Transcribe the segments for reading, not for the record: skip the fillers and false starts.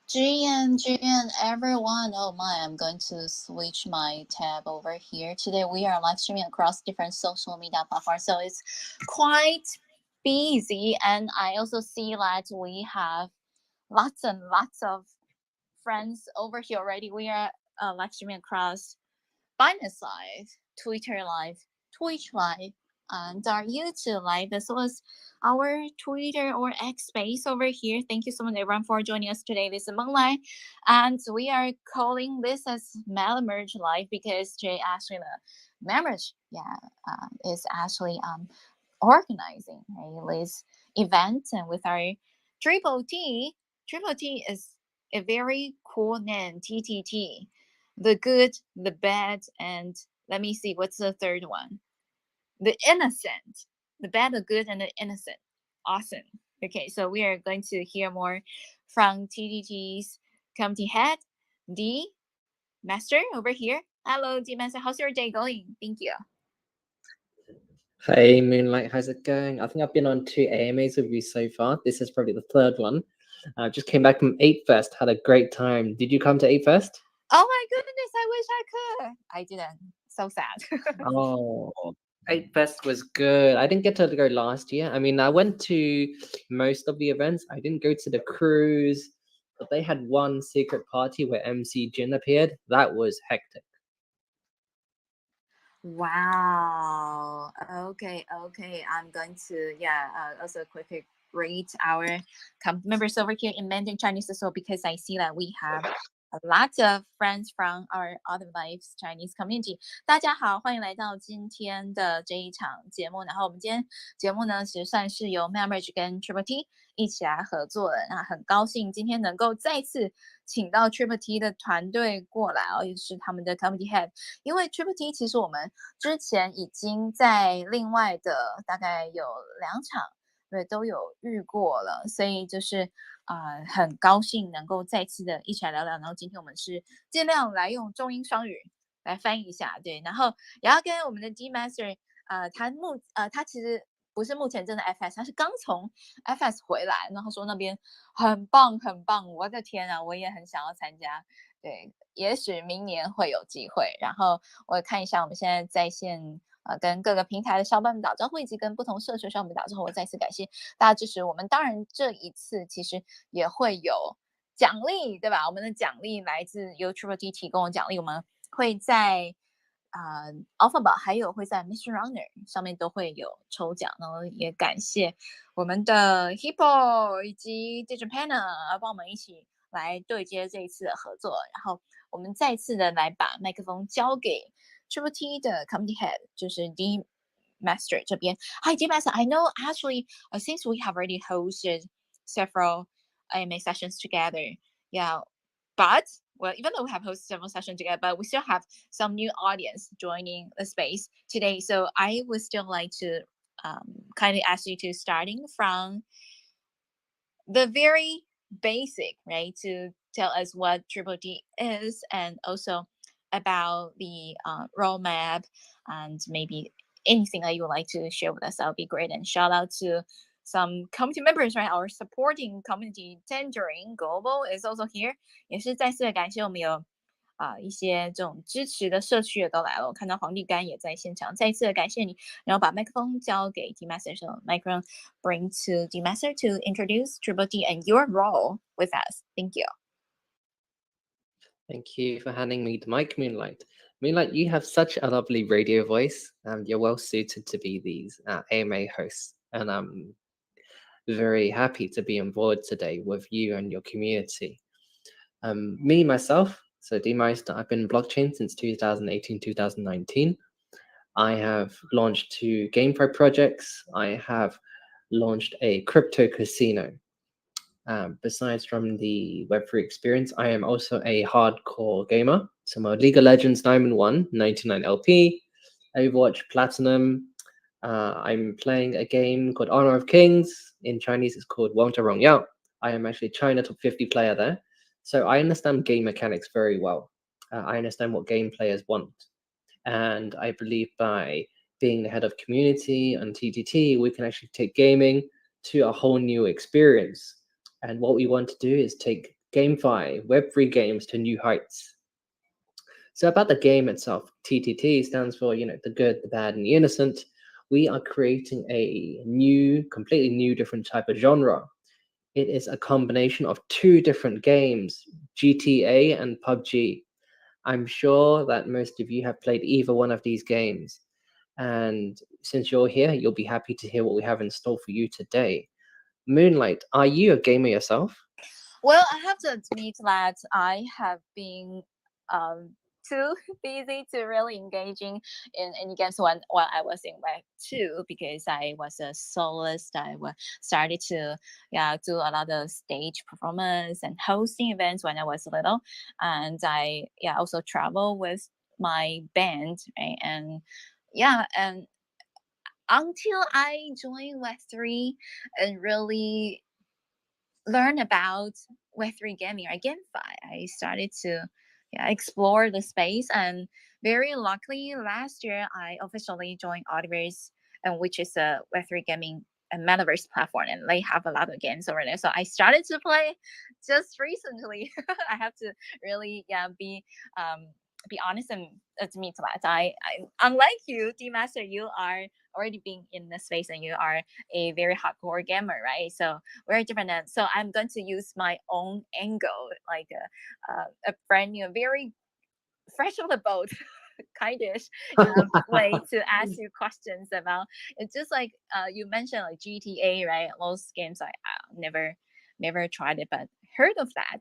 GN, everyone. Oh my, I'm going to switch my tab over here. Today we are live streaming across different social media platforms, so it's quite busy. And I also see that we have lots and lots of friends over here already. We are live streaming across Binance Live, Twitter Live, Twitch Live, and our YouTube Live, as well as our Twitter or X space over here. Thank you so much, everyone, for joining us today. This is Meng Lai, and we are calling this as Merge Live because today actually the Merge, is actually organizing this event and with our Triple T. Triple T is a very cool name, TTT. The good, the bad, and let me see, what's the third one? The innocent. The bad, the good, and the innocent. Awesome. Okay, so we are going to hear more from TTT's committee head, D Master over here. Hello, D Master. How's your day going? Thank you. Hey Moonlight, how's it going? I think I've been on 2 AMAs with you so far. This is probably the third one. I just came back from 8 Fest, had a great time. Did you come to 8 Fest? Oh my goodness, I wish I could. I didn't. So sad. Oh, 8 Fest was good. I didn't get to go last year. I mean, I went to most of the events. I didn't go to the cruise, but they had one secret party where MC Jin appeared. That was hectic. Wow. Okay. Okay. I'm going to also quickly rate our members over here in Mandarin Chinese as well because I see that we have a lot of friends from our other lives Chinese community。大家好，欢迎来到今天的这一场节目。然后我们今天节目呢，其实算是由 Marriage 跟 Triple T 一起来合作的。那很高兴今天能够再次请到 Triple T 的团队过来哦，也是他们的 Committee Head。因为 Triple T 其实我们之前已经在另外的大概有2场，对，都有遇过了，所以就是很高兴能够再次的一起来聊聊。然后今天我们是尽量来用中英双语来翻译一下，对，然后也要跟我们的 D Master，他其实不是目前真的 FS， 他是刚从 FS 回来，然后说那边很棒很棒，我的天啊，我也很想要参加。对，也许明年会有机会。然后我看一下我们现在在线跟各个平台的小伙伴们打招呼，以及跟不同社群小伙伴们打招呼。我再次感谢大家支持我们。当然，这一次其实也会有奖励，对吧？我们的奖励来自 YouTube T 提供的奖励，我们会在Alphabet 还有会在 Mission Runner 上面都会有抽奖。然后也感谢我们的 Hippo 以及 Digipana 帮我们一起来对接这一次的合作。然后我们再次的来把麦克风交给 Triple T 的 Committee Head，就是 D Master 这边。Hi D Master, I know actually since we have already hosted several AMA sessions together, yeah, but well, even though we have hosted several sessions together, but we still have some new audience joining the space today. So I would still like to kindly ask you to starting from the very basic, right? To tell us what Triple D is and also about the roadmap and maybe anything that you would like to share with us. That would be great. And shout out to some community members, right? Our supporting community tendering global is also here. 也是再次的感谢我们有一些这种支持的社区也都来了。我看到黄立干也在现场，再一次的感谢你。然后把麦克风交给 D Master， so microphone bring to D Master to introduce Triple D and your role with us. Thank you. Thank you for handing me the mic, Moonlight. Moonlight, you have such a lovely radio voice, and you're well suited to be these AMA hosts. And I'm very happy to be on board today with you and your community. Me, myself, so D-Meister, I've been in blockchain since 2018, 2019. I have launched 2 GameFi projects. I have launched a crypto casino. Besides from the Web3 experience, I am also a hardcore gamer. So I'm a League of Legends Diamond 1, 99 LP, Overwatch Platinum. I'm playing a game called Honor of Kings. In Chinese, it's called Wang Rong Yao. I am actually China top 50 player there. So I understand game mechanics very well. I understand what game players want. And I believe by being the head of community on TTT, we can actually take gaming to a whole new experience. And what we want to do is take GameFi, Web3 games to new heights. So about the game itself, TTT stands for, the good, the bad, and the innocent. We are creating a new, completely new, different type of genre. It is a combination of 2 different games, GTA and PUBG. I'm sure that most of you have played either one of these games. And since you're here, you'll be happy to hear what we have in store for you today. Moonlight, are you a gamer yourself? Well, I have to admit that I have been too busy to really engaging in any games while I was in Web 2 because I was a soloist. I started to do a lot of stage performance and hosting events when I was little, and I also travel with my band, right? And until I joined Web3 and really learn about Web3 gaming or GameFi, I started to explore the space. And very luckily, last year I officially joined Audiverse, and which is a Web3 gaming and metaverse platform, and they have a lot of games over there. So I started to play just recently. I have to really be honest and admit that I unlike you, D Master, you are already being in the space and you are a very hardcore gamer, right? So very different. So I'm going to use my own angle, like a brand new, very fresh on the boat kindish way to ask you questions about. It's just like you mentioned, like GTA, right? Those games I never tried it, but heard of that.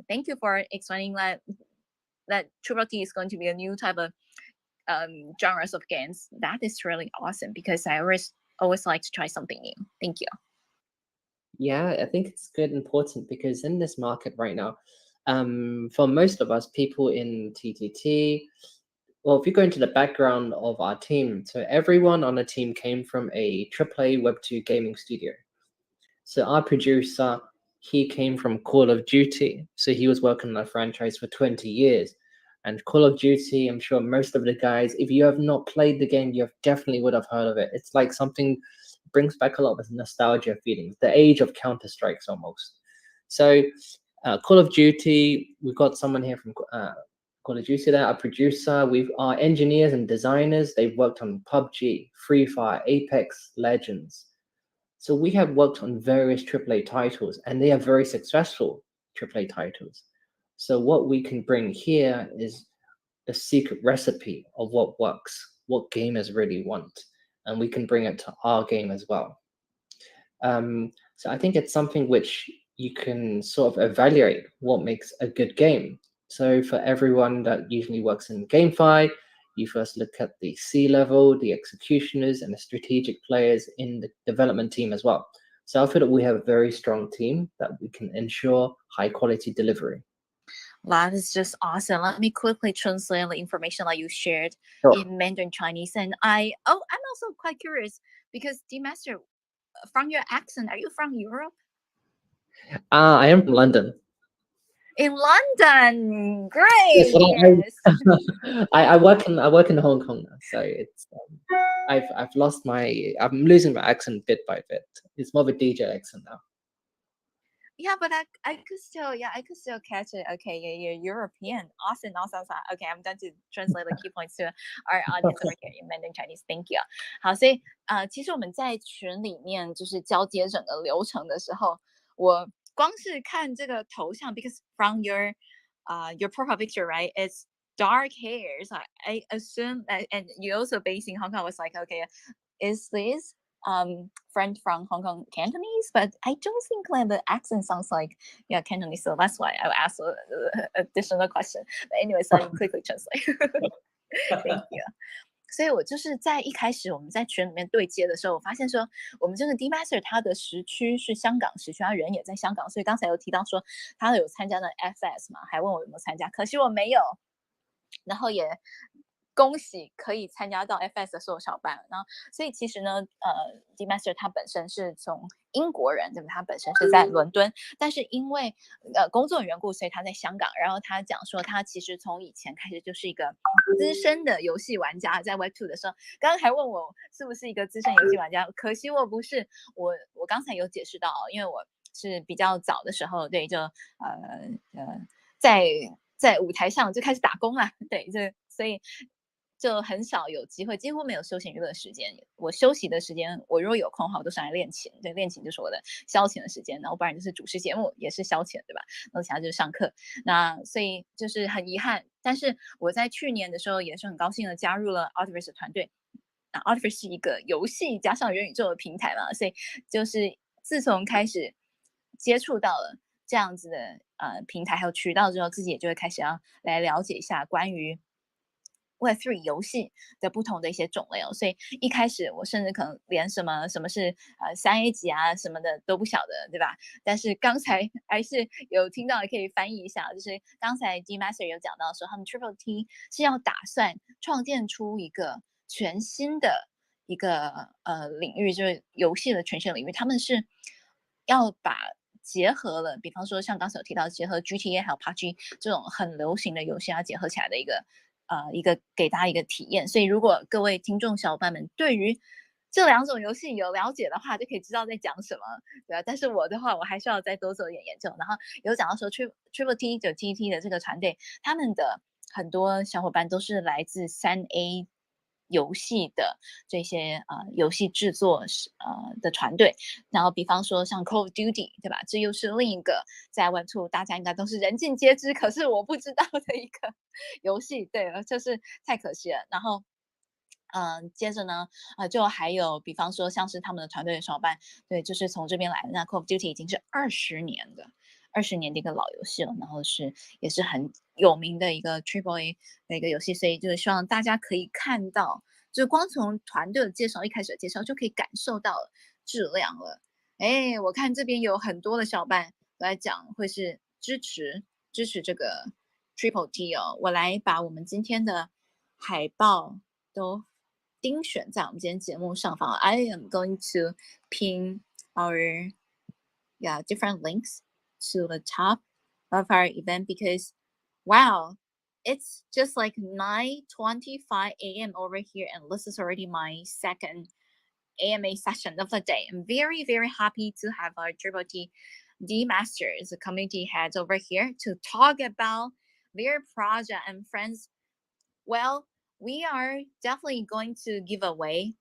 Thank you for explaining that Triple T is going to be a new type of genres of games. That is really awesome because I always like to try something new. Thank you. Yeah, I think it's good and important because in this market right now, for most of us, people in TTT, well, if you go into the background of our team, so everyone on the team came from a AAA Web2 gaming studio. So our producer, he came from Call of Duty. So he was working on the franchise for 20 years. And Call of Duty, I'm sure most of the guys, if you have not played the game, you definitely would have heard of it. It's like something brings back a lot of nostalgia feelings, the age of Counter-Strikes almost. So Call of Duty, we've got someone here from Call of Duty there, our producer, our engineers and designers, they've worked on PUBG, Free Fire, Apex Legends. So we have worked on various AAA titles, and they are very successful AAA titles. So what we can bring here is the secret recipe of what works, what gamers really want, and we can bring it to our game as well. So I think it's something which you can sort of evaluate what makes a good game. So for everyone that usually works in GameFi, you first look at the C-level, the executioners, and the strategic players in the development team as well. So I feel that we have a very strong team that we can ensure high quality delivery. That is just awesome. Let me quickly translate the information that you shared in Mandarin Chinese. And I'm also quite curious because D Master, from your accent, are you from Europe? I am from London. In London, Yes, great. yes. I work in Hong Kong now, so it's I've lost I'm losing my accent bit by bit. It's more of a DJ accent now. Yeah, but I could still catch it. Okay, yeah, you're European. Awesome. Okay, I'm going to translate the key points to our audience over here in Mandarin Chinese. Thank you. 好，所以其实我们在群里面就是交接整个流程的时候，我光是看这个头像，because from your profile picture, right? It's dark hair. So I assume that, and you also based in Hong Kong. I was like, okay, is this friend from Hong Kong Cantonese? But I don't think like the accent sounds like Cantonese. So that's why I asked an additional question. But anyway, so let me quickly translate. Thank you. 所以我就是在一开始我们在群里面对接的时候，我发现说我们这个 D Master 他的时区是香港时区，他人也在香港，所以刚才有提到说他有参加那 FS 嘛，还问我有没有参加，可惜我没有，然后也恭喜可以参加到 FS 的所有小伙伴。然后，所以其实呢，D Master 他本身是从英国人，对吧？他本身是在伦敦，但是因为工作的缘故，所以他在香港。然后他讲说，他其实从以前开始就是一个资深的游戏玩家，在 Web2 的时候，刚刚还问我是不是一个资深游戏玩家，可惜我不是。我刚才有解释到，因为我是比较早的时候，对，就在舞台上就开始打工了，对，所以就很少有机会，几乎没有休闲娱乐时间。我休息的时间，我如果有空的话，我都是来练琴。对，练琴就是我的消遣的时间，然后不然就是主持节目，也是消遣，对吧？然后其他就是上课。那所以就是很遗憾，但是我在去年的时候也是很高兴的加入了 Audiverse 的团队。那 Audiverse 是一个游戏加上元宇宙的平台嘛，所以就是自从开始接触到了这样子的平台还有渠道之后，自己也就会开始要来了解一下关于Web3 游戏的不同的一些种类哦，所以一开始我甚至可能连什么是3A 级啊什么的都不晓得，对吧？但是刚才还是有听到，也可以翻译一下，就是刚才 D Master 有讲到说，他们 Triple T 是要打算创建出一个全新的一个领域，就是游戏的权限领域，他们是要把结合了，比方说像刚才有提到结合 GTA 还有 PUBG 这种很流行的游戏要结合起来的一个给大家一个体验。所以如果各位听众小伙伴们对于这两种游戏有了解的话，就可以知道在讲什么，对吧？但是我的话，我还需要再多做一点研究。然后有讲到说 Triple T 就 TTT 的这个团队，他们的很多小伙伴都是来自3A游戏的这些游戏制作的团队，然后比方说像 Call of Duty， 对吧？这又是另一个在 Web2 大家应该都是人尽皆知，可是我不知道的一个游戏，对，就是太可惜了。然后接着呢，就还有比方说像是他们的团队的小伙伴，对，就是从这边来的。那 Call of Duty 已经是20年的一个老游戏了，然后也是很有名的一个 Triple A 的一个游戏，所以就是希望大家可以看到，就光从团队的介绍一开始的介绍就可以感受到质量了。哎，我看这边有很多的小伙伴来讲，会是支持这个 Triple T 哦。我来把我们今天的海报都精选在我们今天节目上方。I am going to pin our different links to the top of our event because wow, it's just like 9:25 a.m. over here, and this is already my second AMA session of the day. I'm very, very happy to have our Triple T D Masters, the community heads over here to talk about their project and friends. Well, we are definitely going to give away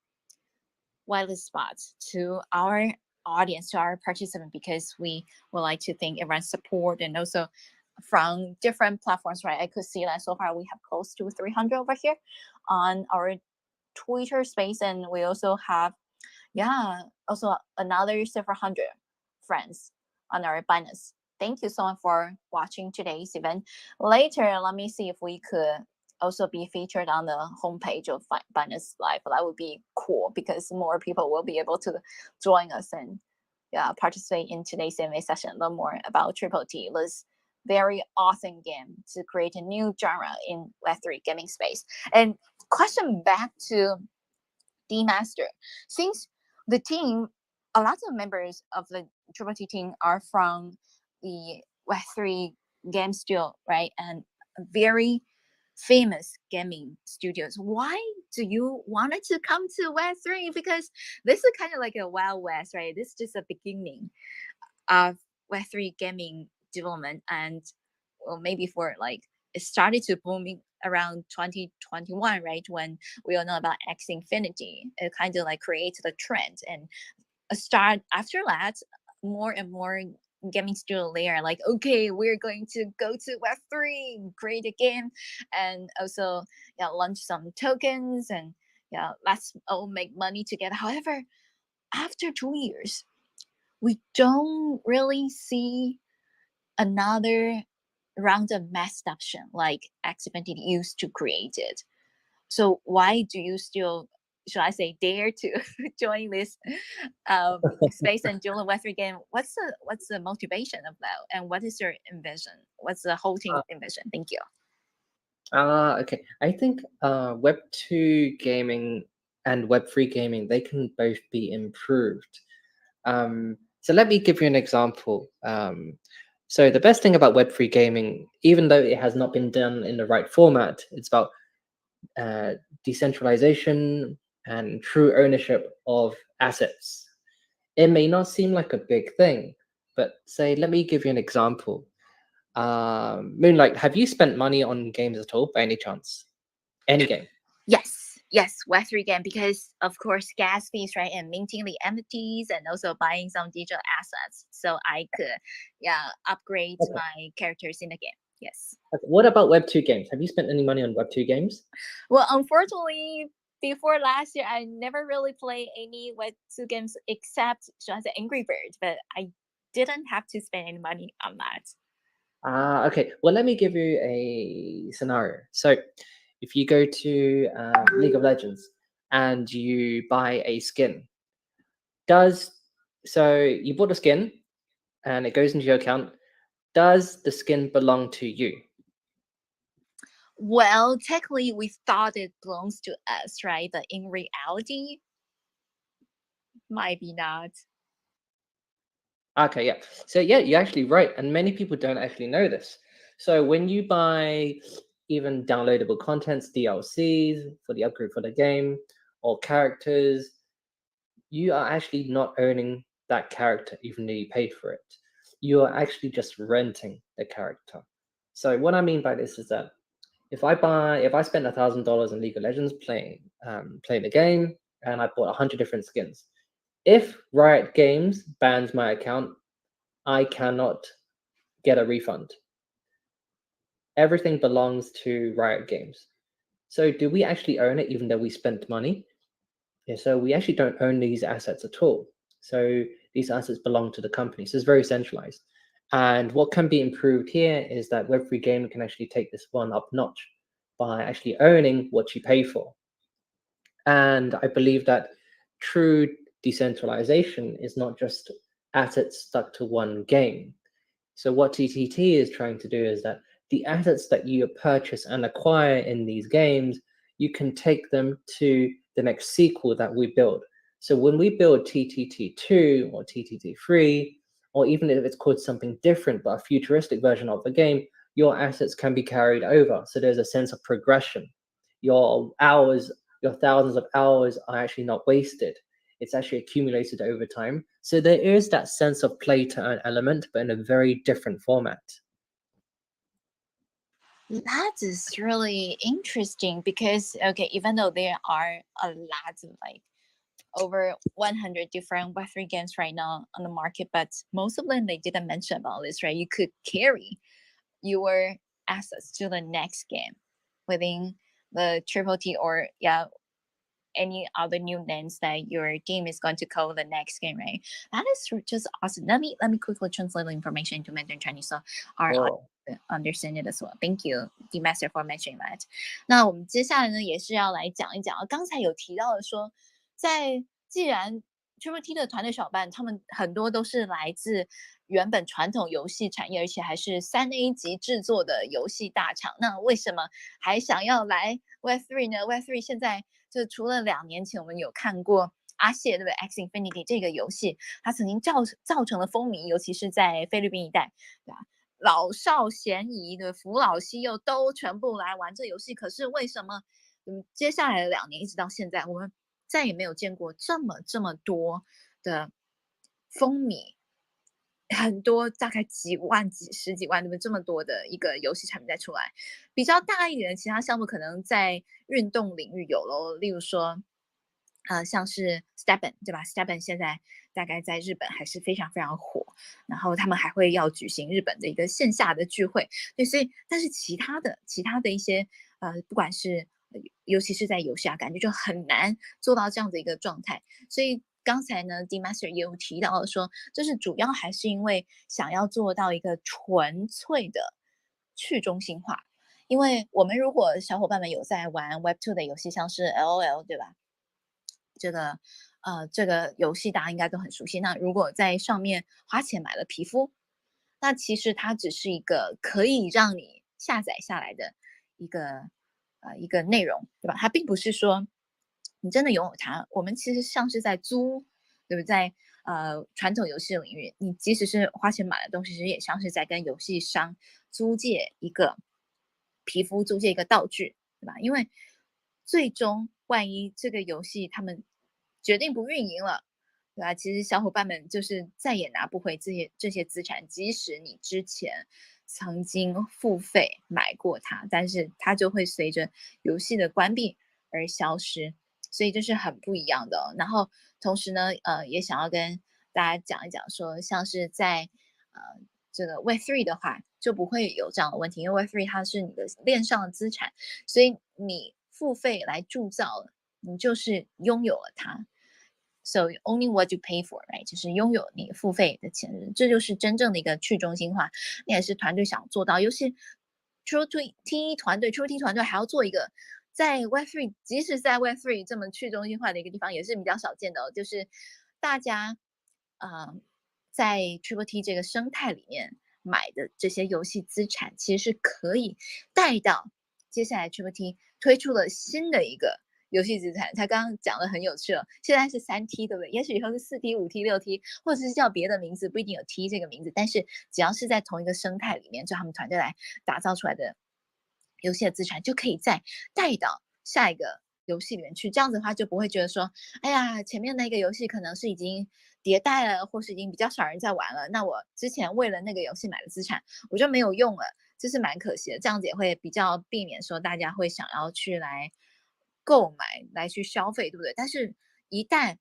whitelist spots to our audience, to our participant, because we would like to thank everyone's support and also from different platforms, right? I could see that so far we have close to 300 over here on our Twitter space, and we also have also another several hundred friends on our Binance. Thank you so much for watching today's event. Later, let me see if we could also be featured on the homepage of Binance Live. That would be cool because more people will be able to join us and participate in today's MA session. Learn more about Triple T, this very awesome game to create a new genre in Web3 gaming space. And question back to D Master, since the team, a lot of members of the Triple T team are from the Web3 game studio, right? And very famous gaming studios. Why do you wanted to come to Web3? Because this is kind of like a Wild West, right? This is just a beginning of Web3 gaming development, and well, maybe for like it started to booming around 2021, right? When we all know about X Infinity, it kind of like created a trend, and a start after that, more and more gaming studio layer like, okay, we're going to go to Web3, create a game, and also launch some tokens, and let's all make money together. However, after 2 years, we don't really see another round of mass adoption like X Infinity used to create it. So why do you still, should I say, dare to join this space and join the Web3 game? What's the motivation of that, and what is your envision? What's the whole team envision? Thank you. Okay. I think Web2 gaming and Web3 gaming, they can both be improved. So let me give you an example. So the best thing about Web3 gaming, even though it has not been done in the right format, it's about decentralization and true ownership of assets. It may not seem like a big thing, but say, let me give you an example. Moonlight, have you spent money on games at all by any chance? Any game? Yes, Web3 game, because of course gas fees, right, and minting the entities, and also buying some digital assets, so I could upgrade my characters in the game. Yes. Okay. What about Web2 games? Have you spent any money on Web2 games? Well, unfortunately, before last year, I never really played any Web2 games except, should I say, Angry Birds, but I didn't have to spend any money on that. Okay. Well, let me give you a scenario. So, if you go to League of Legends and you buy a skin, so you bought a skin and it goes into your account. Does the skin belong to you? Well, technically, we thought it belongs to us, right? But in reality, Might be not. Okay, yeah. So yeah, you're actually right, and many people don't actually know this. So when you buy even downloadable contents, DLCs for the upgrade for the game, or characters, you are actually not owning that character, even though you paid for it. You are actually just renting the character. So what I mean by this is that if I spend $1,000 in League of Legends playing the game, and I bought 100 different skins, if Riot Games bans my account, I cannot get a refund. Everything belongs to Riot Games. So do we actually own it even though we spent money? Yeah, so we actually don't own these assets at all. So these assets belong to the company. So it's very centralized. And what can be improved here is that Web3 Gaming can actually take this one up notch by actually owning what you pay for. And I believe that true decentralization is not just assets stuck to one game. So what TTT is trying to do is that the assets that you purchase and acquire in these games, you can take them to the next sequel that we build. So when we build TTT2 or TTT3, or even if it's called something different but a futuristic version of the game, your assets can be carried over. So there's a sense of progression. Your hours, your thousands of hours are actually not wasted. It's actually accumulated over time. So there is that sense of play to earn element, but in a very different format. That is really interesting because okay, even though there are a lot of like over 100 different Web3 games right now on the market, but most of them they didn't mention about this, right? You could carry your assets to the next game within the triple T or yeah any other new names that your game is going to call the next game, right? That is just awesome. Let me quickly translate the information into Mandarin Chinese so our Oh, understand it as well. Thank you, D Master for mentioning that. 那我们接下来呢，也是要来讲一讲啊，刚才有提到的说，在既然 Triple T 的团队小伙伴，他们很多都是来自原本传统游戏产业，而且还是3A 级制作的游戏大厂。那为什么还想要来 Web3 呢？Web3 现在就除了2年前我们有看过阿谢对不对 X Infinity 这个游戏，它曾经造成了风靡，尤其是在菲律宾一带，对吧？老少咸宜的扶老西幼都全部来玩这游戏，可是为什么？接下来的2年一直到现在，我们再也没有见过这么多的风靡，很多大概几万、十几万，对不对？这么多的一个游戏产品再出来，比较大一点的其他项目可能在运动领域有咯，例如说，像是 Stepen 对吧？Stepen 现在大概在日本还是非常非常火，然后他们还会要举行日本的一个线下的聚会，对，所以但是其他的一些不管是尤其是在游戏啊，感觉就很难做到这样的一个状态，所以。刚才呢，D Master 也有提到说，就是主要还是因为想要做到一个纯粹的去中心化。因为我们如果小伙伴们有在玩 Web2 的游戏，像是 LOL，对吧？这个游戏大家应该都很熟悉。那如果在上面花钱买了皮肤，那其实它只是一个可以让你下载下来的一个内容，对吧？它并不是说你真的拥有它。我们其实像是在租，对不对？在传统游戏领域，你即使是花钱买的东西，其实也像是在跟游戏商租借一个皮肤，租借一个道具，对吧？因为最终万一这个游戏他们决定不运营了，对吧？其实小伙伴们就是再也拿不回这些资产，即使你之前曾经付费买过它，但是它就会随着游戏的关闭而消失，所以这是很不一样的哦。然后同时呢，也想要跟大家讲一讲说，像是在这个 Web3 的话，就不会有这样的问题，因为 Web3 它是你的链上的资产，所以你付费来铸造了，你就是拥有了它。So only what you pay for, right？就是拥有你付费的钱，这就是真正的一个去中心化。那也是团队想做到，尤其 TT 团队还要做一个在 Web3，即使在 Web3 这么去中心化的一个地方，也是比较少见的哦。就是大家，在 TTT 这个生态里面买的这些游戏资产，其实是可以带到接下来 TTT 推出了新的一个游戏资产。他刚刚讲的很有趣了，现在是3T，对不对？也许以后是4T、5T、6T，或者是叫别的名字，不一定有 T 这个名字，但是只要是在同一个生态里面，就他们团队来打造出来的游戏的资产，就可以再带到下一个游戏里面去。这样子的话，就不会觉得说，哎呀，前面那个游戏可能是已经迭代了，或是已经比较少人在玩了，那我之前为了那个游戏买的资产，我就没有用了。这是蛮可惜的，这样子也会比较避免说大家会想要去来购买、来去消费，对不对？但是，一旦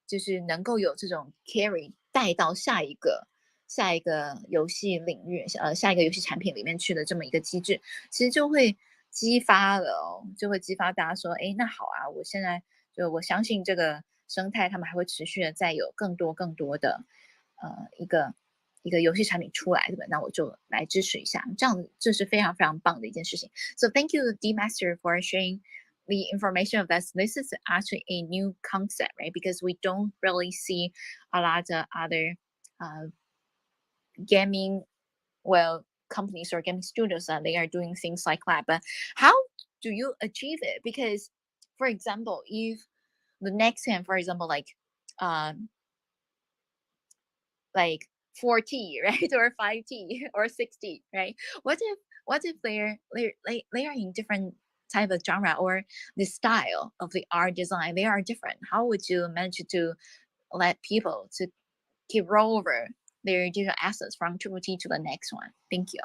就是能够有这种 carry 带到下一个游戏领域，下一个游戏产品里面去的这么一个机制，其实就会激发了哦，就会激发大家说，哎，那好啊，我现在我相信这个生态，他们还会持续的再有更多更多的一个游戏产品出来，对吧？那我就来支持一下，这是非常非常棒的一件事情。So thank you, D Master, for sharing the information of this. This is actually a new concept, right? Because we don't really see a lot of other gaming, well, companies or gaming studios that they are doing things like that. But how do you achieve it? Because, for example, if the next hand, for example, um, like 4T, right, or 5T or 6T, right? What if they're in different type of genre, or the style of the art design, they are different? How would you manage to let people to keep roll over their digital assets from triple T to the next one? Thank you.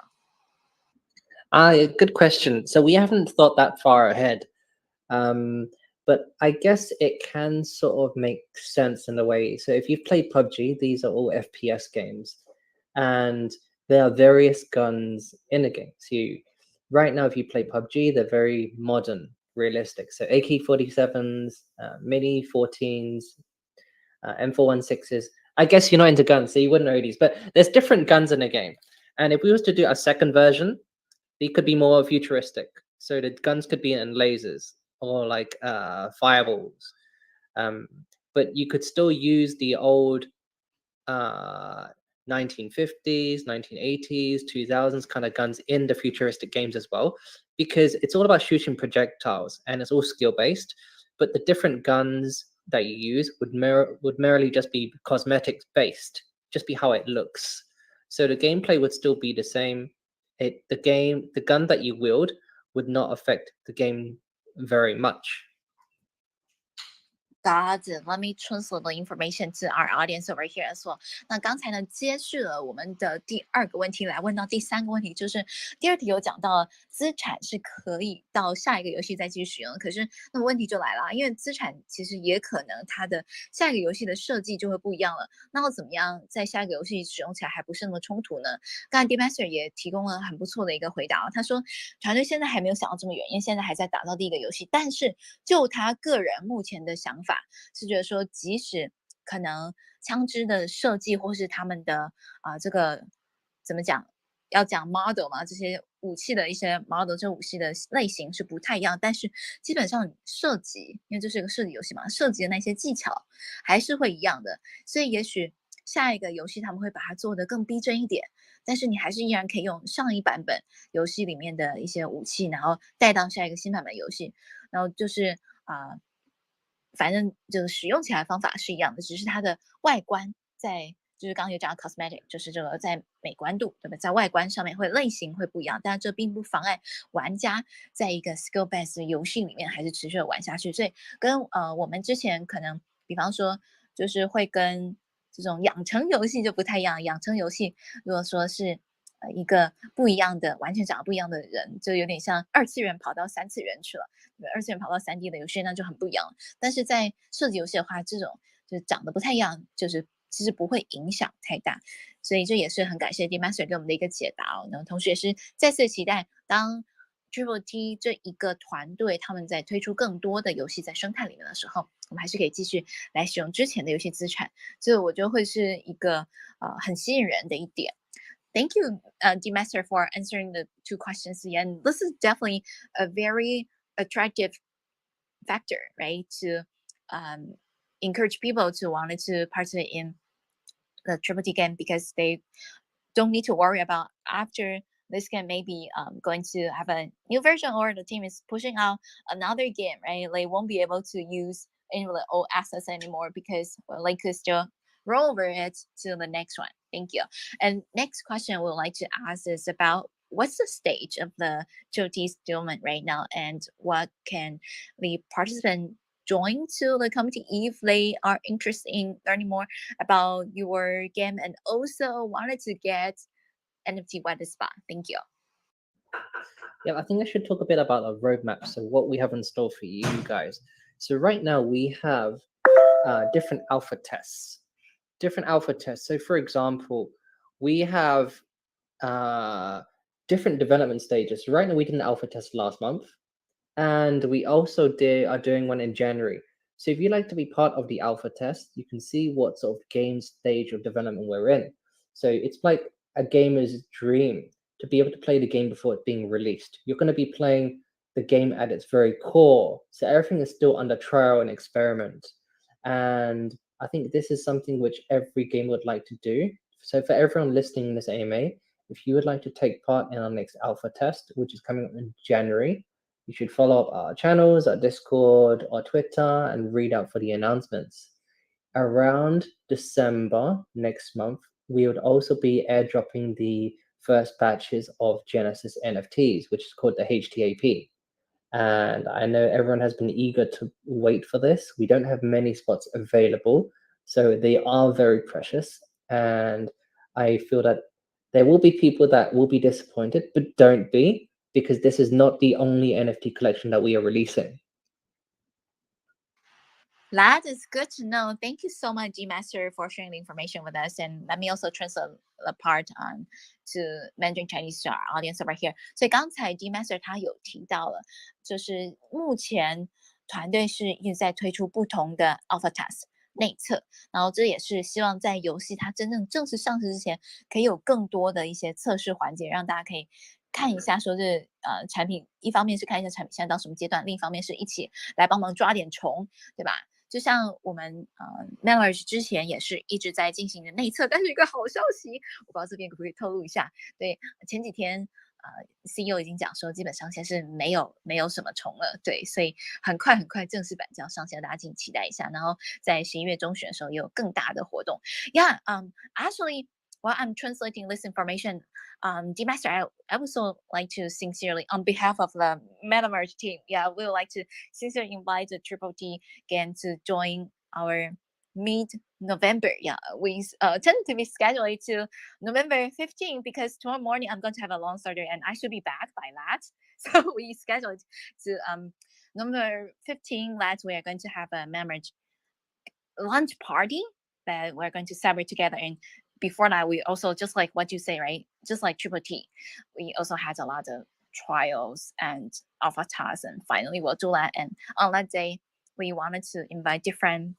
Good question. So we haven't thought that far ahead. Um, but I guess it can sort of make sense in a way. So if you've played PUBG, these are all FPS games, and there are various guns in the game. So right now, if you play PUBG, they're very modern, realistic. So AK-47s, Mini 14s, M416s. I guess you're not into guns, so you wouldn't know these. But there's different guns in the game, and if we was to do a second version, they could be more futuristic. So the guns could be in lasers or like fireballs. Um, but you could still use the old uh, 1950s, 1980s, 2000s kind of guns in the futuristic games as well, because it's all about shooting projectiles and it's all skill based. But the different guns that you use would merely just be cosmetics based, just be how it looks. So the gameplay would still be the same. The gun that you wield would not affect the game very much. Got it. Let me translate the information to our audience over here as well. 那刚才呢，接续了我们的第二个问题，来问到第三个问题，就是第二题有讲到资产是可以到下一个游戏再继续使用的，可是那么问题就来了，因为资产其实也可能它的下一个游戏的设计就会不一样了，那要怎么样在下一个游戏使用起来还不是那么冲突呢？刚才 D Master 也提供了很不错的一个回答，他说团队现在还没有想到这么远，因为现在还在打造第一个游戏，但是就他个人目前的想法。是觉得说，即使可能枪支的设计或是他们的这个怎么讲，要讲 model 嘛，这些武器的一些 model，这武器的类型是不太一样，但是基本上设计，因为这是一个设计游戏嘛，设计的那些技巧还是会一样的，所以也许下一个游戏他们会把它做得更逼真一点，但是你还是依然可以用上一版本游戏里面的一些武器，然后带到下一个新版本游戏，然后就是反正这个使用起来的方法是一样的，只是它的外观就是刚刚有讲到 cosmetic， 就是这个在美观度，对吧？在外观上面类型会不一样，但这并不妨碍玩家在一个 skill based 的游戏里面还是持续的玩下去。所以跟我们之前可能，比方说就是会跟这种养成游戏就不太一样。养成游戏如果说是一个不一样的，完全长得不一样的人，就有点像二次元跑到三次元去了。二次元跑到3D 的游戏那就很不一样了。但是在射击游戏的话，这种就是长得不太一样，就是其实不会影响太大。所以这也是很感谢 D Master 给我们的一个解答哦。那同时也是再次期待当 Triple T 这一个团队他们在推出更多的游戏在生态里面的时候，我们还是可以继续来使用之前的游戏资产。这我觉得会是一个很吸引人的一点。Thank you, D Master, for answering the 2 questions. And this is definitely a very attractive factor, right? To encourage people to want to participate in the Triple T game because they don't need to worry about after this game maybe going to have a new version, or the team is pushing out another game, right? They won't be able to use any of the old assets anymore because they could still roll over it to the next one. Thank you. And next question we would like to ask is about what's the stage of the TTT tournament right now, and what can the participant join to the community if they are interested in learning more about your game and also wanted to get NFT white spot. Thank you. Yeah, I think I should talk a bit about our roadmap. So what we have in store for you guys. So right now we have different alpha tests. So for example, we have different development stages. So right now we did an alpha test last month, and we also are doing one in January. So if you'd like to be part of the alpha test, you can see what sort of game stage of development we're in. So it's like a gamer's dream to be able to play the game before it's being released. You're going to be playing the game at its very core. So everything is still under trial and experiment. And I think this is something which every gamer would like to do. So for everyone listening in this AMA, if you would like to take part in our next alpha test, which is coming up in January, you should follow up our channels, our Discord, our Twitter, and read out for the announcements. Around December next month, we would also be airdropping the first batches of Genesis NFTs, which is called the HTAP. And I know everyone has been eager to wait for this. We don't have many spots available, so they are very precious. And I feel that there will be people that will be disappointed, but don't be, because this is not the only NFT collection that we are releasing. That is good to know. Thank you so much, G Master, for sharing the information with us. And let me also translate a part to Mandarin Chinese to our audience over here. 所以刚才 G Master 他有提到了，就是目前团队是一直在推出不同的 alpha test 内测，然后这也是希望在游戏它真正正式上市之前，可以有更多的一些测试环节，让大家可以看一下，说是产品，一方面是看一下产品现在到什么阶段，另一方面是一起来帮忙抓点虫，对吧？就像我们Melody 之前也是一直在进行的内测，但是有一个好消息，我不知道这边可不可以透露一下。对，前几天CEO 已经讲说，基本上现在是没有什么虫了，对，所以很快正式版就要上线，大家敬请期待一下。然后在11月中旬的时候也有更大的活动。Yeah, actually, while I'm translating this information, Dmaster, I would also like to sincerely, on behalf of the Metaverse team, yeah, we would like to sincerely invite the Triple T again to join our mid-November. Yeah, we tentatively schedule it to November 15th because tomorrow morning I'm going to have a long surgery and I should be back by that. So we scheduled to November 15th that we are going to have a memory lunch party that we're going to celebrate together. And before that, we also, just like what you say, right? Just like Triple T, we also had a lot of trials and alpha tasks, and finally we'll do that. And on that day, we wanted to invite different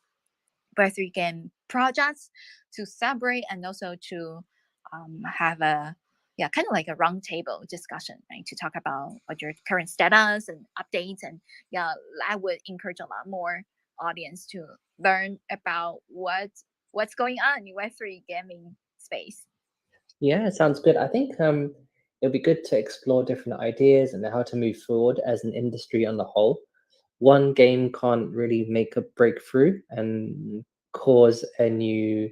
Web3 game projects to celebrate and also to have a kind of like a roundtable discussion, right? To talk about what your current status and updates, and yeah, that would encourage a lot more audience to learn about what's going on in Web3 gaming space. Yeah, it sounds good. I think it'll be good to explore different ideas and how to move forward as an industry on the whole. One game can't really make a breakthrough and cause a new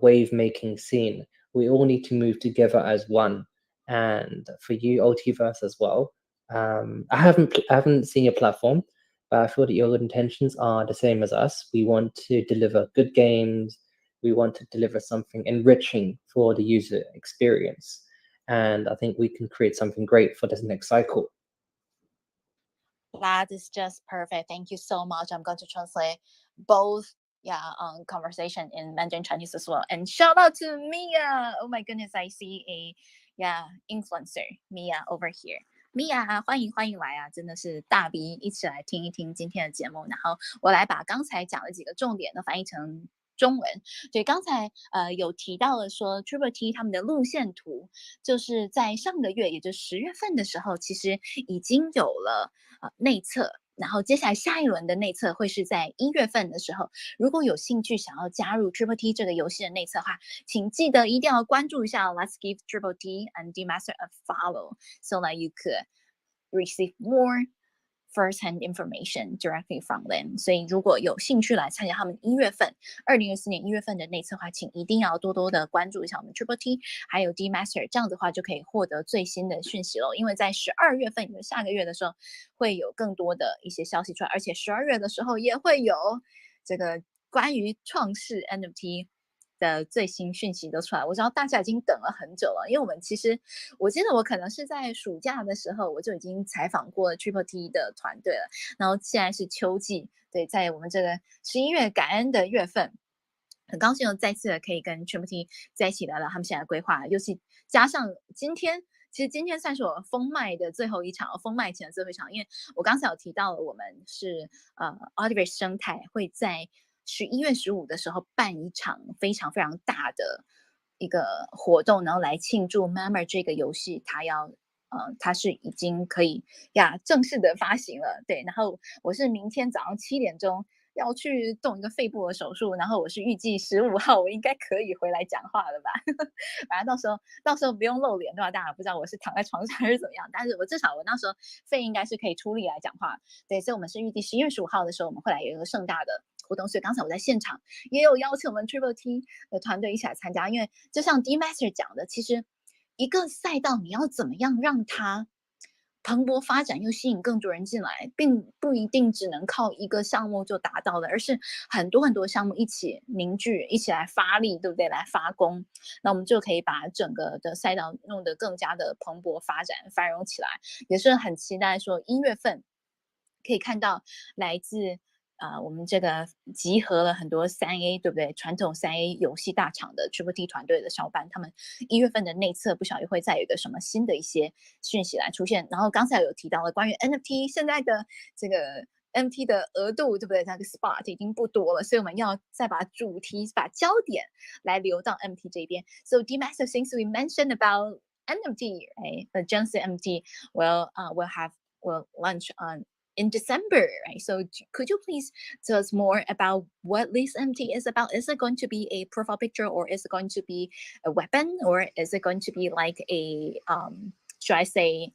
wave making scene. We all need to move together as one. And for you, Ultiverse as well. I haven't seen your platform, but I feel that your intentions are the same as us. We want to deliver good games. We want to deliver something enriching for the user experience. And I think we can create something great for this next cycle. That is just perfect. Thank you so much. I'm going to translate both conversation in Mandarin Chinese as well. And shout out to Mia. Oh my goodness, I see a influencer Mia over here. Mia，欢迎来啊！真的是大 V，一起来听一听今天的节目。然后我来把刚才讲的几个重点呢翻译成中文。所以刚才有提到了说 Triple T 他们的路线图，就是在上个月，也就10月份的时候，其实已经有了内测。然后接下来下一轮的内测会是在1月份的时候，如果有兴趣想要加入 Triple T 这个游戏的内测的话，请记得一定要关注一下 Let's give Triple T and D Master a follow so that you could receive more first-hand information directly from them。所以如果有兴趣来参加他们2024年1月份的内测的话，请一定要多多的关注一下我们 Triple T 还有 D Master， 这样子的话就可以获得最新的讯息咯。因为在12月份，也就是下个月的时候，会有更多的一些消息出来，而且12月的时候也会有这个关于创世 NFT的最新讯息都出来，我知道大家已经等了很久了，因为我们其实，我记得我可能是在暑假的时候，我就已经采访过 Triple T 的团队了，然后现在是秋季，对，在我们这个11月感恩的月份，很高兴再次可以跟 Triple T 在一起聊聊他们现在的规划，尤其加上今天。其实今天算是我封麦的最后一场，封麦前的最后一场，因为我刚才有提到了，我们是Audiverse 生态会在11月15的时候办一场非常非常大的一个活动，然后来庆祝 Mammer 这个游戏它是已经可以正式的发行了，对，然后我是明天早上7点钟要去动一个肺部的手术，然后我是预计15号我应该可以回来讲话了吧，反正到时候不用露脸的话，大家不知道我是躺在床上还是怎么样，但是我至少我那时候肺应该是可以出力来讲话，对，所以我们是预计11月15号的时候我们会来有一个盛大的活动，所以刚才我在现场也有邀请我们 Triple T 的团队一起来参加，因为就像 D Master 讲的，其实一个赛道你要怎么样让它蓬勃发展又吸引更多人进来，并不一定只能靠一个项目就达到的，而是很多很多项目一起凝聚，一起来发力，对不对？来发功，那我们就可以把整个的赛道弄得更加的蓬勃发展、繁荣起来。也是很期待说1月份可以看到来自我们这个集合了很多3A，对不对？传统3A 游戏大厂的 Triple T 团队的小伙伴，他们1月份的内测不晓得会再有一个什么新的一些讯息来出现。然后刚才有提到了关于 NFT 现在的这个 NFT 的额度，对不对？那个 spot 已经不多了，所以我们要再把主题、把焦点来留到 NFT 这边。So D Master, since we mentioned about NFT, right? The Genesis NFT will launch on in December, right? So could you please tell us more about what this MT is about? Is it going to be a profile picture, or is it going to be a weapon, or is it going to be like a should I say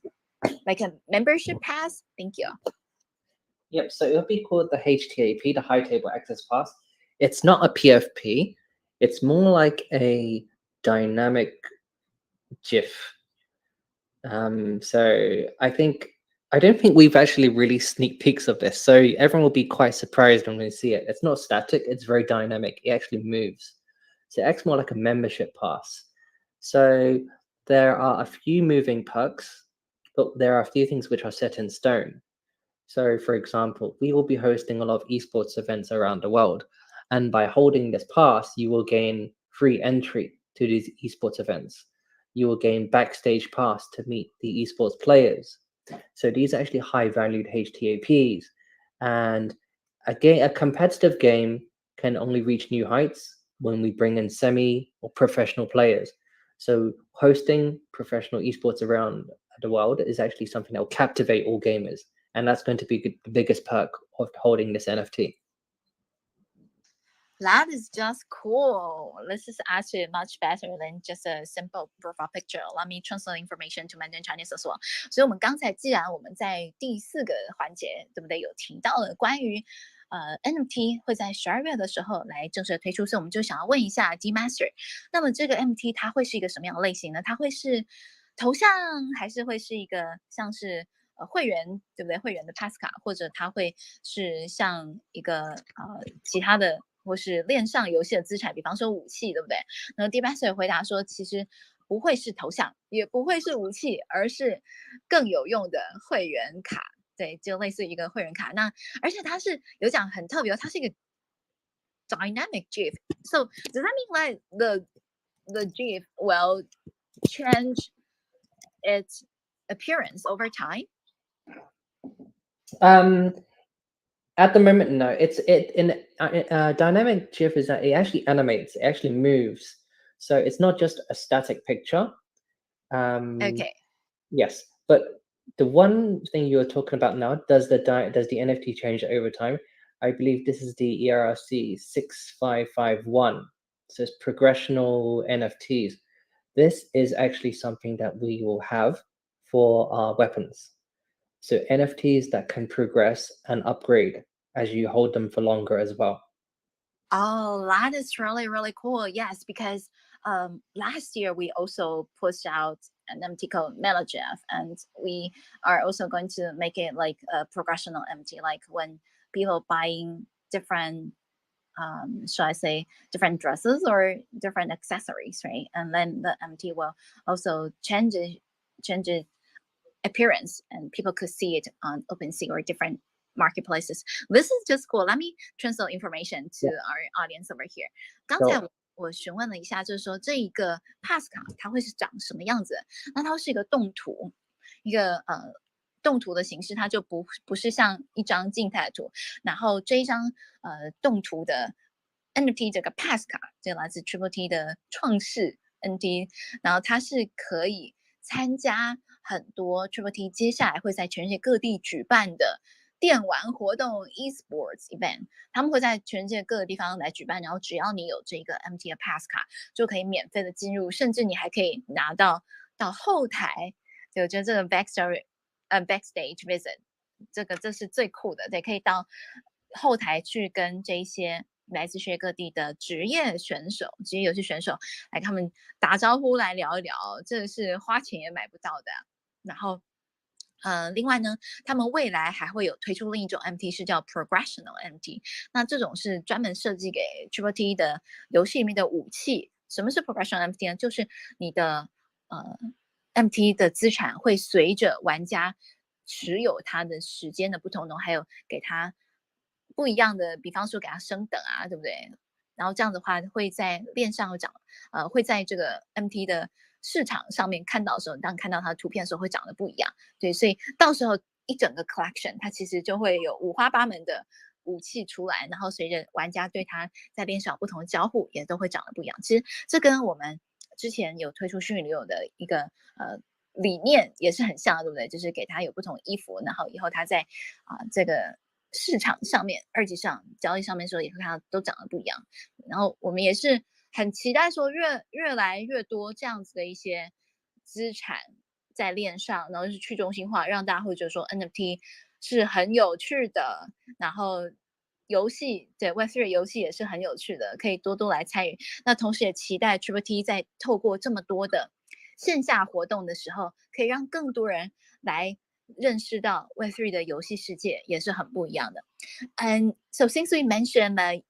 like a membership pass? Thank you. Yep, so it'll be called the HTAP, the High Table Access Pass. It's not a PFP, it's more like a dynamic GIF. So I don't think we've actually released sneak peeks of this, so everyone will be quite surprised when we see it. It's not static, it's very dynamic, it actually moves. So it acts more like a membership pass. So there are a few moving perks, but there are a few things which are set in stone. So, for example, we will be hosting a lot of esports events around the world. And by holding this pass, you will gain free entry to these esports events. You will gain backstage pass to meet the esports players. So these are actually high valued HTAPs. And a competitive game can only reach new heights when we bring in semi or professional players. So hosting professional esports around the world is actually something that will captivate all gamers. And that's going to be the biggest perk of holding this NFT. That is just cool. This is actually much better than just a simple profile picture. Let me translate information to Mandarin Chinese as well. 所以我们刚才既然我们在第4个环节，对不对？有提到了关于NFT 会在12月的时候来正式推出，所以我们就想要问一下 D Master，那么这个 NFT 它会是一个什么样的类型呢？它会是头像，还是会是一个像是会员，对不对？会员的 pass 卡，或者它会是像一个其他的，或是链上游戏的资产，比方说武器，对不对？然后 D Master 回答说，其实不会是头像，也不会是武器，而是更有用的会员卡。对，就类似于一个会员卡。那而且它是有讲很特别，它是一个 dynamic GIF. So does that mean like the GIF will change its appearance over time? At the moment, no. Dynamic GIF is that it actually animates, it actually moves. So it's not just a static picture. Okay. Yes, but The one thing you're talking about now, does the NFT change over time? I believe this is the ERC 6551. So it's progressional NFTs. This is actually something that we will have for our weapons. So NFTs that can progress and upgrade as you hold them for longer as well. Oh, that is really, really cool. Yes, because last year we also pushed out an MT called Melagef, and we are also going to make it like a progressional MT, like when people buying different, should I say, different dresses or different accessories, right? And then the MT will also change it appearance, and people could see it on OpenSea or different marketplaces. This is just cool. Let me translate information to Yeah. our audience over here. 刚才 So 我询问了一下，就是说这一个 pass 卡它会是长什么样子？那它是一个动图，一个动图的形式，它就不是像一张静态图。然后这一张动图的 NFT 这个 pass 卡，这来自 Triple T 的创世 NFT，然后它是可以参加很多 Triple T 接下来会在全世界各地举办的电玩活动 eSports event，他们会在全世界各个地方来举办，然后只要你有这个 MT 的 pass 卡，就可以免费的进入，甚至你还可以拿到后台，对，我觉得这个 backstage visit，这是最酷的，对，可以到后台去跟这些来自世界各地的职业选手、职业游戏选手来他们打招呼，来聊一聊，这是花钱也买不到的。然后，另外呢，他们未来还会有推出另一种 MT，是叫 Progressional MT。那这种是专门设计给 Triple T 的游戏里面的武器。什么是 Progressional MT 呢？就是你的MT 的资产会随着玩家持有它的时间的不同，还有给它不一样的，比方说给它升等啊，对不对？然后这样的话会在链上涨，会在这个 MT 的市场上面看到的时候，当看到它的图片的时候会长得不一样。对，所以到时候一整个 collection 它其实就会有五花八门的武器出来，然后随着玩家对它在链上不同的交互，也都会长得不一样。其实这跟我们之前有推出虚拟女友的一个理念也是很像，对不对？就是给它有不同衣服，然后以后它在这个市场上面、二级上交易上面的时候，也会看到都长得不一样。然后我们也是很期待说越来越多这样子的一些资产在链上，然后是去中心化，让大家会觉得说 NFT 是很有趣的，然后游戏对 Web3 游戏也是很有趣的，可以多多来参与。那同时也期待 Triple T 在透过这么多的线下活动的时候，可以让更多人来认识到 Web3 的游戏世界也是很不一样的。And so since we mentioned that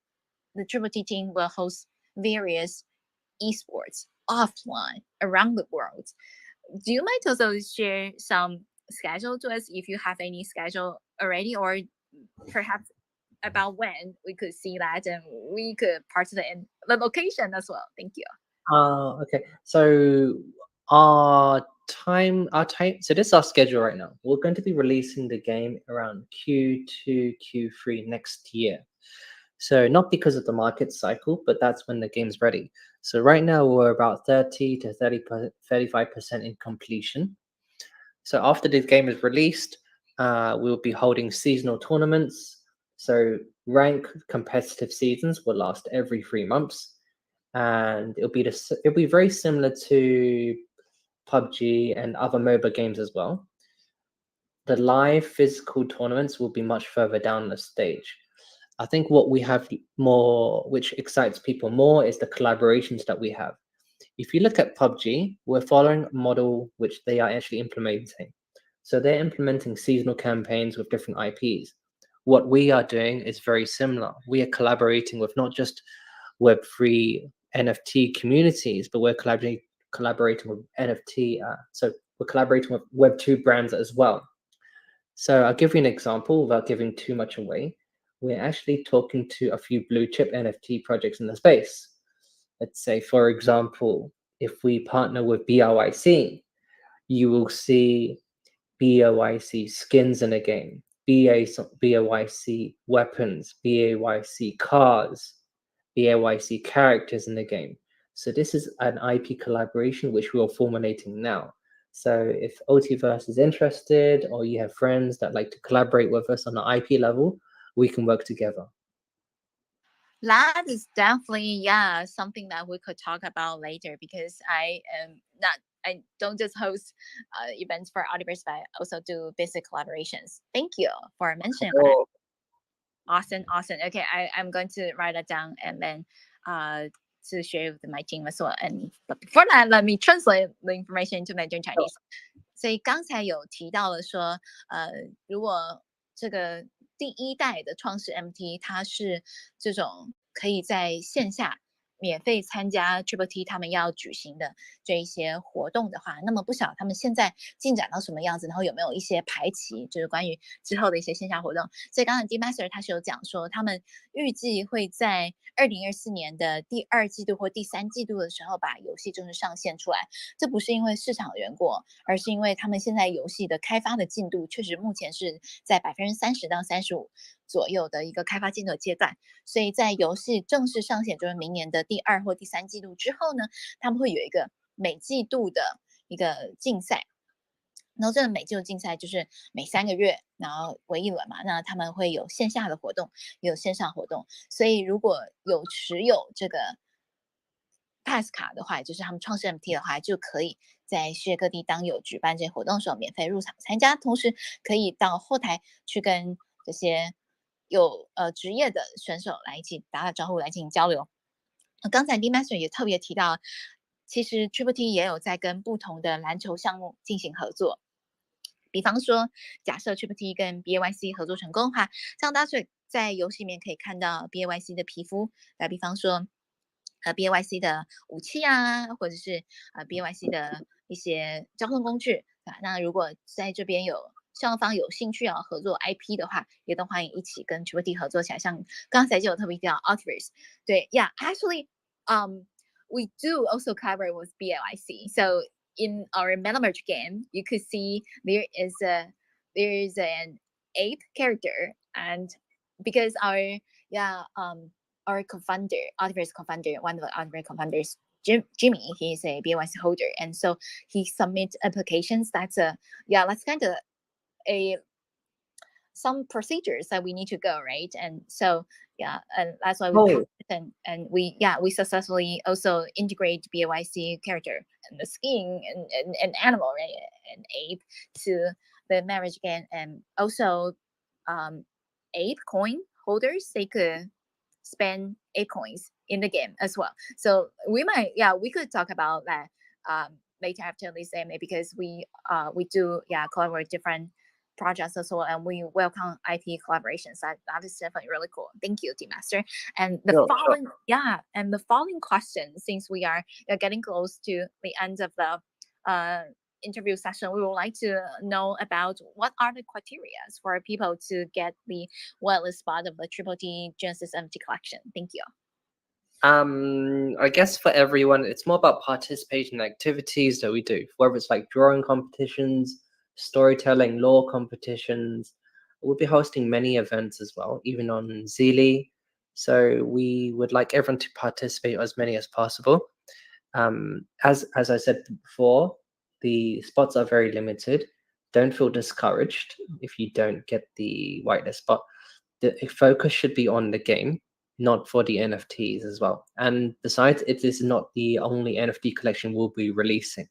the Triple T team will host various esports offline around the world, do you mind also share some schedule to us if you have any schedule already, or perhaps about when we could see that and we could participate in the location as well? Thank you. Okay. So our time. So this is our schedule right now. We're going to be releasing the game around Q2, Q3 next year. So not because of the market cycle, but that's when the game's ready. So right now we're about 30 to 35% in completion. So after this game is released, we'll be holding seasonal tournaments. So rank competitive seasons will last every 3 months, and it'll be very similar to PUBG and other MOBA games as well. The live physical tournaments will be much further down the stage. I think what we have more, which excites people more, is the collaborations that we have. If you look at PUBG, we're following a model which they are actually implementing. So they're implementing seasonal campaigns with different IPs. What we are doing is very similar. We are collaborating with not just Web3 NFT communities, but we're collaborating with NFT. So we're collaborating with Web2 brands as well. So I'll give you an example without giving too much away. We're actually talking to a few blue chip NFT projects in the space. Let's say, for example, if we partner with BOYC, you will see BOYC skins in a game, BOYC weapons, BOYC cars, BOYC characters in the game. So this is an IP collaboration which we are formulating now. So if Ultiverse is interested, or you have friends that like to collaborate with us on an IP level, we can work together. That is definitely, yeah, something that we could talk about later, because I don't just host events for Audioverse, but I also do business collaborations. Thank you for mentioning that. Oh, Awesome. Okay, I'm going to write that down and then to share with my team as well. And but before that, let me translate the information into Mandarin Chinese. 所以刚才有提到了说，如果这个第一代的创始 MT 它是这种可以在线下免费参加 TTT 他们要举行的这一些活动的话，那么不晓得他们现在进展到什么样子，然后有没有一些排期，就是关于之后的一些线下活动。所以刚才 D Master 他是有讲说，他们预计会在2024年的第2季度或第3季度的时候把游戏正式上线出来。这不是因为市场的缘故，而是因为他们现在游戏的开发的进度确实目前是在30%到35%左右的一个开发进度的阶段。所以在游戏正式上线，就是明年的第2或第3季度之后呢，他们会有一个每季度的一个竞赛。然后这个每季度竞赛就是每3个月，然后为一轮嘛。那他们会有线下的活动，也有线上活动。所以如果有持有这个 Pass 卡的话，就是他们创始 MT 的话，就可以在世界各地当有举办这些活动的时候免费入场参加，同时可以到后台去跟这些有职业的选手来一起打打招呼，来进行交流。刚才 D Master 也特别提到，其实 TTT 也有在跟不同的篮球项目进行合作。比方说，假设 TTT 跟 BAYC 合作成功的话，像大家在游戏里面可以看到 BAYC 的皮肤，来比方说BAYC 的武器啊，或者是BAYC 的一些交通工具啊。那如果在这边有双方有兴趣要合作 IP 的话，也都欢迎一起跟 TTT 合作起来。像刚才就有特别提到 Ultiverse， 对 ，Yeah， actually， we do also collaborate with BAYC. So in our Meta Merge game, you could see there is an ape character, and because our co-founder, Oliver's co-founder, one of the Oliver co-founders, Jimmy, he's a BYC holder, and so he submits applications. That's kind of a some procedures that we need to go, right? And so and that's why we and we successfully also integrate BYC character and the skin and animal, right, an ape to the marriage game, and also ape coin holders, they could spend ape coins in the game as well. So we could talk about that later after this AMA, because we do collaborate different projects as well, and we welcome IP collaborations. That is definitely really cool. Thank you, Team Master. And the following question, since we are getting close to the end of the interview session, we would like to know about what are the criteria for people to get the whitelist spot of the TTT Genesis MT collection. Thank you. I guess for everyone, it's more about participation activities that we do, whether it's like drawing competitions, storytelling, lore competitions. We'll be hosting many events as well, even on Zili. So we would like everyone to participate as many as possible. As I said before, the spots are very limited. Don't feel discouraged if you don't get the whitelist spot. The focus should be on the game, not for the NFTs as well. And besides, it is not the only NFT collection we'll be releasing.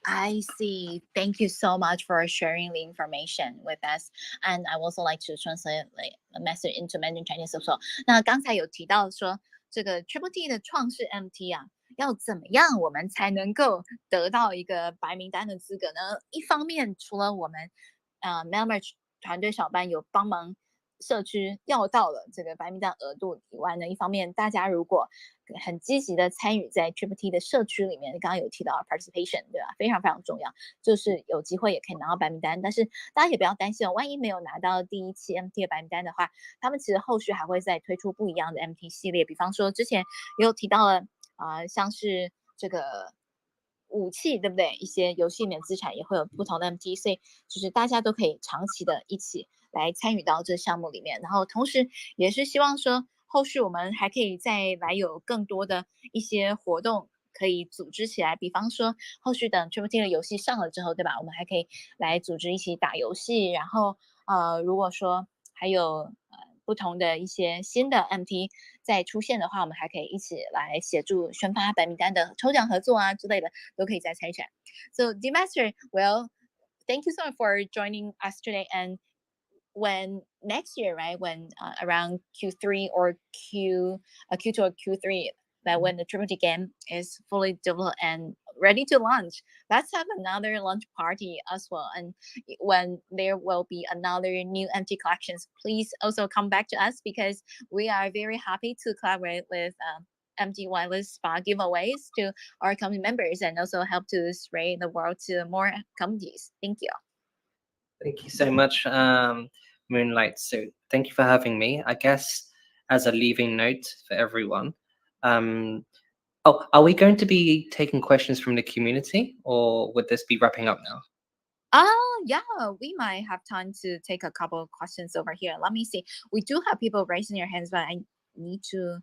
I see. Thank you so much for sharing the information with us. And I also like to translate a message into Mandarin Chinese as well. 那刚才有提到说，这个 TTT 的创世 MT 啊，要怎么样我们才能够得到一个白名单的资格呢？一方面，除了我们Meta Merge 团队小班有帮忙社区要到了这个白名单额度以外呢，一方面大家如果很积极的参与在 TTT 的社区里面，刚刚有提到 participation， 对吧？非常非常重要，就是有机会也可以拿到白名单。但是大家也不要担心哦，万一没有拿到第一期 MT 的白名单的话，他们其实后续还会再推出不一样的 MT 系列，比方说之前也有提到了像是这个武器，对不对？一些游戏里面资产也会有不同的 MT， 所以就是大家都可以长期的一起来参与到这项目里面，然后同时也是希望说后续我们还可以再来有更多的一些活动可以组织起来，比方说后续等 TTT 的游戏上了之后，对吧？我们还可以来组织一起打游戏，然后如果说还有不同的一些新的 MT 再出现的话，我们还可以一起来协助宣发白名单的抽奖合作啊之类的，都可以再参选。So, D Master, well, thank you so much for joining us today. And when next year, right, when around Q3 or Q2 or Q3, that when the Triple T game is fully developed and ready to launch, let's have another launch party as well. And when there will be another new MT collections, please also come back to us because we are very happy to collaborate with MT Wireless Spa giveaways to our community members and also help to spread the world to more communities. Thank you. Thank you so much, Moonlight. So thank you for having me. I guess as a leaving note for everyone, oh, are we going to be taking questions from the community, or would this be wrapping up now? Yeah, we might have time to take a couple of questions over here. Let me see. We do have people raising their hands, but I need to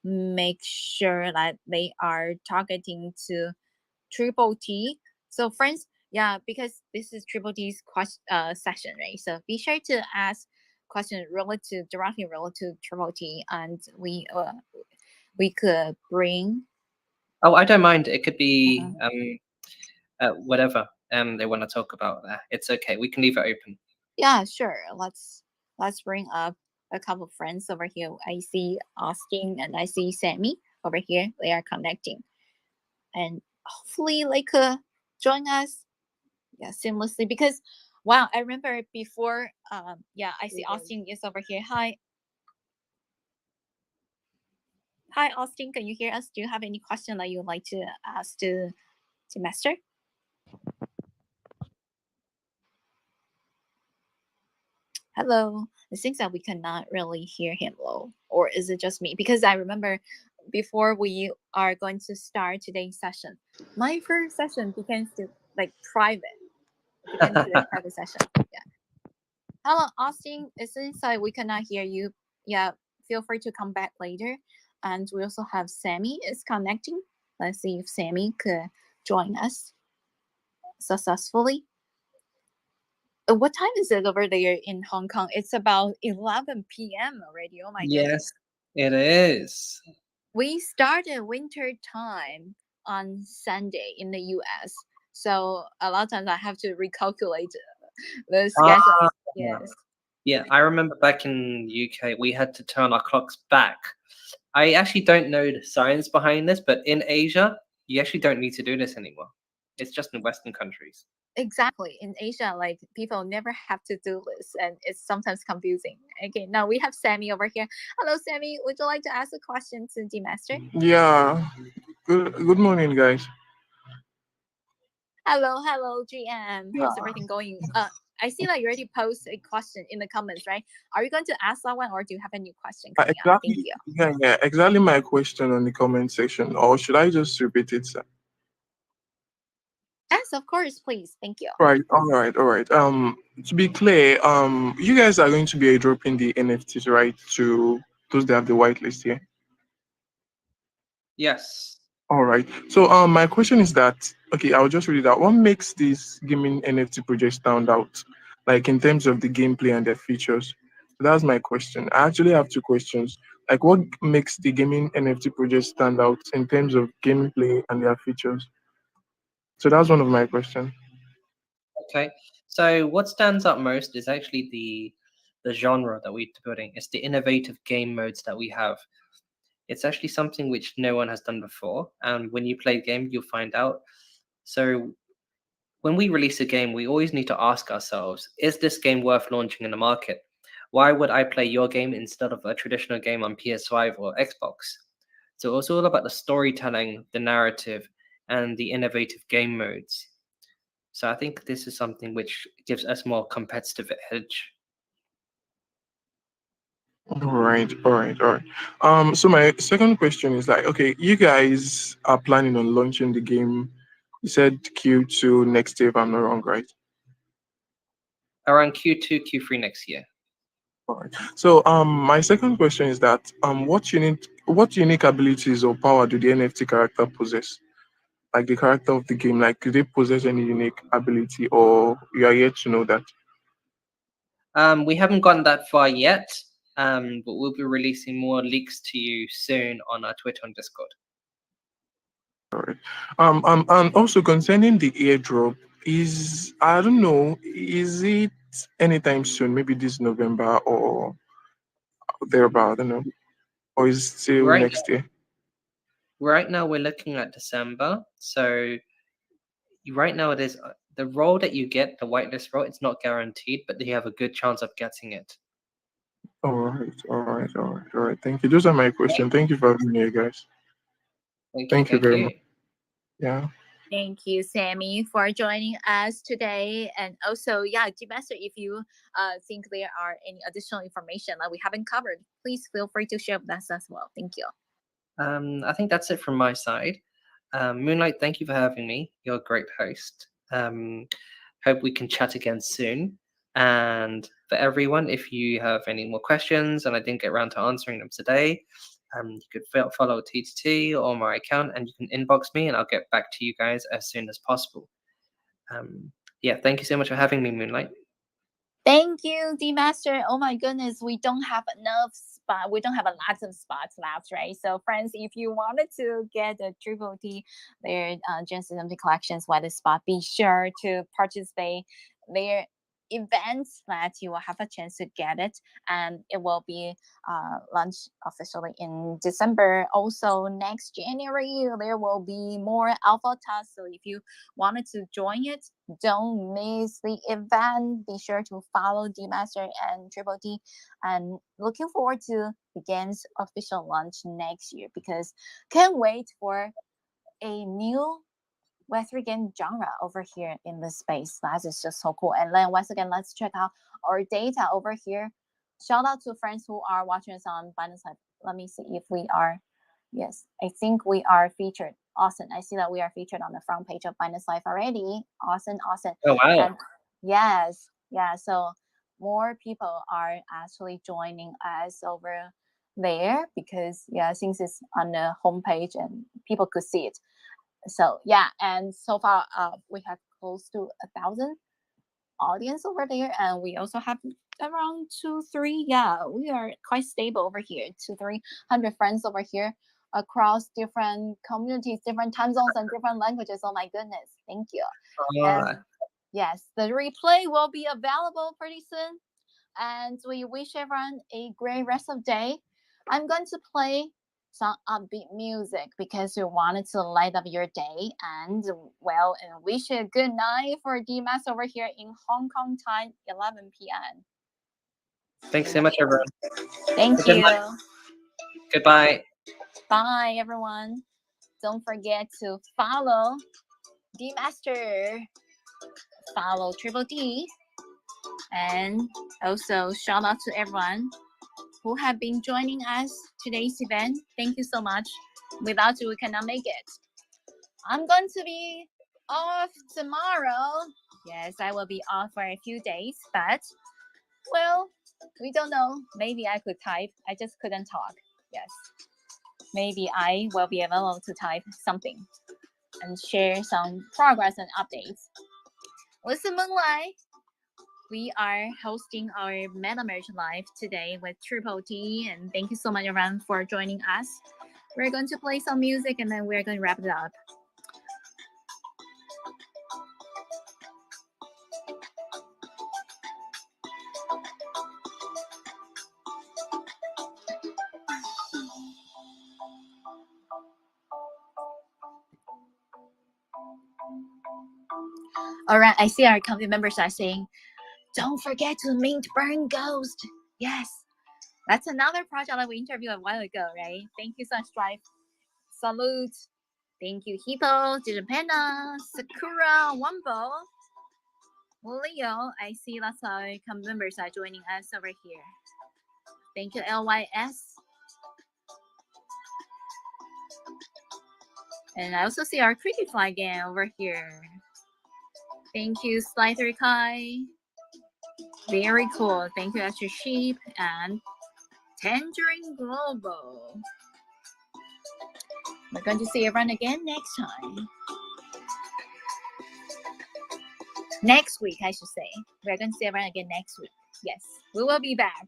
make sure that they are targeting to Triple T. So, friends, yeah, because this is Triple T's session, right? So be sure to ask questions related directly related to Triple T, and we could bring. Oh, I don't mind. It could be whatever they want to talk about. It's okay. We can leave it open. Yeah, sure. Let's bring up a couple of friends over here. I see Austin and I see Sammy over here. They are connecting, and hopefully they could join us, yeah, seamlessly. Because wow, I remember before. Yeah, I see Austin is over here. Hi, hi, Austin. Can you hear us? Do you have any question that you would like to ask to Master? Hello. It seems that we cannot really hear him low. Or is it just me? Because I remember before we are going to start today's session, my first session becomes to like private. It becomes to a private session. Yeah. Hello, Austin. It seems like we cannot hear you. Yeah, feel free to come back later. And we also have Sammy is connecting. Let's see if Sammy could join us successfully. What time is it over there in Hong Kong? It's about 11 p.m. already. Oh my goodness. Yes, it is. We started winter time on Sunday in the US. So a lot of times I have to recalculate the schedule. Ah, Yes. yeah, I remember back in UK, we had to turn our clocks back. I actually don't know the science behind this, but in Asia, you actually don't need to do this anymore. It's just in Western countries. Exactly. In Asia, like people never have to do this and it's sometimes confusing. Okay, now we have Sammy over here. Hello, Sammy. Would you like to ask a question to the master? Yeah. Good morning, guys. Hello, GM. Yeah. How's everything going? I see that you already posted a question in the comments, right? Are you going to ask that one, or do you have a new question coming up? Thank Exactly. you. Yeah. Exactly my question on the comment section, or should I just repeat it, sir? Yes, of course, please. Thank you. Right. All right. To be clear, you guys are going to be dropping the NFTs, right, to those that have the whitelist here. Yes. All right. So, my question is that, okay, I'll just read it out. What makes this gaming NFT project stand out, like in terms of the gameplay and their features? That's my question. I actually have two questions. Like, what makes the gaming NFT project stand out in terms of gameplay and their features? So that's one of my questions. Okay. So what stands out most is actually the genre that we're building. It's the innovative game modes that we have. It's actually something which no one has done before, and when you play the game, you'll find out. So when we release a game, we always need to ask ourselves, is this game worth launching in the market? Why would I play your game instead of a traditional game on PS5 or Xbox? So it's all about the storytelling, the narrative, and the innovative game modes. So I think this is something which gives us more competitive edge. All right. So my second question is like, okay, you guys are planning on launching the game. You said Q2 next year, if I'm not wrong, right? Around Q2, Q3 next year. All right. So my second question is that what unique abilities or power do the NFT character possess? like the character of the game? Like, do they possess any unique ability, or you are yet to know that? We haven't gotten that far yet, but we'll be releasing more leaks to you soon on our Twitter and Discord. All right. And also concerning the airdrop, I don't know, is it anytime soon? Maybe this November or thereabout. I don't know, or is it still Right, next year? right now we're looking at December. So right now it is the role that you get, the whitelist role. It's not guaranteed, but you have a good chance of getting it. All right, all right, all right, all right. Thank you. Those are my questions. Thank you for having me, guys. Thank you. Thank you Thank very much. you. Yeah. Thank you, Sammy, for joining us today. And also, yeah, Master, if you think there are any additional information that we haven't covered, please feel free to share with us as well. Thank you. I think that's it from my side. Moonlight, thank you for having me. You're a great host. Hope we can chat again soon. And for everyone, if you have any more questions and I didn't get around to answering them today, you could follow TTT or my account and you can inbox me and I'll get back to you guys as soon as possible. Yeah, thank you so much for having me, Moonlight. Thank you, Master. Oh my goodness, we don't have enough spot. We don't have a lot of spots left, right? So, friends, if you wanted to get the Triple T, their Genesis Empty Collections weather spot, be sure to participate. Their events that you will have a chance to get it, and it will be launched officially in December. Also, next January there will be more alpha tests. So if you wanted to join it, don't miss the event. Be sure to follow Master and Triple T, and looking forward to the game's official launch next year, because can't wait for a new Web3 game genre over here in this space. That is just so cool. And then once again, let's check out our data over here. Shout out to friends who are watching us on Binance Live. Let me see if we are. Yes, I think we are featured. Awesome. I see that we are featured on the front page of Binance Live already. Awesome. Oh, wow. And yes, yeah. So more people are actually joining us over there, because yeah, since it's on the homepage and people could see it. So yeah, and so far we have close to 1,000 audience over there, and we also have around 2-3. Yeah, we are quite stable over here. 200-300 friends over here across different communities, different time zones, and different languages. Oh my goodness, thank you. And yes, the replay will be available pretty soon, and we wish everyone a great rest of the day. I'm going to play some upbeat music because we wanted to light up your day, and well, and wish you a good night for DMAS over here in Hong Kong time, 11 p.m. Thanks so much, everyone. Thank you. Goodbye. Bye, everyone. Don't forget to follow DMaster, follow Triple D, and also shout out to everyone who have been joining us today's event. Thank you so much. Without you, we cannot make it. I'm going to be off tomorrow. Yes, I will be off for a few days, but well, we don't know. Maybe I could type. I just couldn't talk. Yes. Maybe I will be able to type something and share some progress and updates. Listen, Moonlight. We are hosting our MetaMerge Live today with Triple T, and thank you so much, everyone, for joining us. We're going to play some music and then we're going to wrap it up. All right, I see our community members are saying, don't forget to mint Burn Ghost. Yes, that's another project that we interviewed a while ago, right? Thank you so much, Stripe. Salute. Thank you, Hippo, Panda, Sakura, Wumbo, Leo. I see lots of our community members are joining us over here. Thank you, LYS. And I also see our Cricket Fly again over here. Thank you, Slider Kai. Very cool. Thank you, Extra Sheep and Tangerine Global. We're going to see everyone again next time. Next week, I should say. We're going to see everyone again next week. Yes, we will be back.